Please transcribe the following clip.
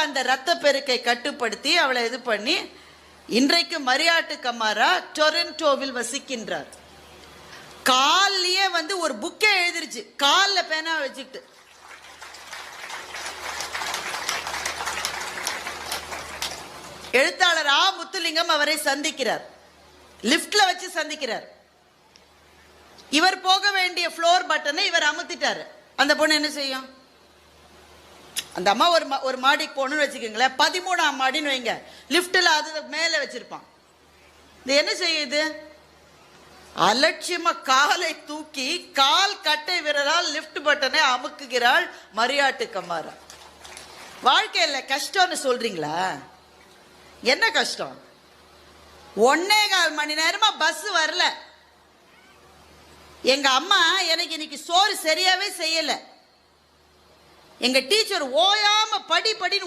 அந்த இரத்த பெருக்கை கட்டுப்படுத்தி அவளை இது பண்ணி இன்றைக்கு மரியாட்டு கமாரா டொரண்டோவில் வசிக்கின்றார். காலிலேயே ஒரு புக்கே எழுதிருச்சு, காலில் பேனா வச்சுக்கிட்டு. எழுத்தாளர் ஆ முத்துலிங்கம் அவரை சந்திக்கிறார், லிப்ட்ல வச்சு சந்திக்கிறார். இவர் போக வேண்டிய ஃப்ளோர் பட்டனை இவர் அமுத்திட்டாரு. அந்த பொண்ணு என்ன செய்யும்? அந்த அம்மா ஒரு மாடிக்கு போகணும்னு வச்சுக்கோங்களேன், 13ஆம் மாடின்னு வைங்க, லிப்டில் அது மேலே வச்சிருப்பான். இது என்ன செய்யுது? அலட்சியமா காலை தூக்கி கால் கட்டை விரலால் லிப்ட் பட்டனை அமுக்குகிறாள் மரியாட்டு கமாரா. வாழ்க்கையில் கஷ்டம்னு சொல்றீங்களா? என்ன கஷ்டம்? 1.25 மணி நேரமா பஸ் வரல. எங்க அம்மா எனக்கு இன்னைக்கு சோறு சரியாவே செய்யல. எங்க டீச்சர் ஓயாம படி படின்னு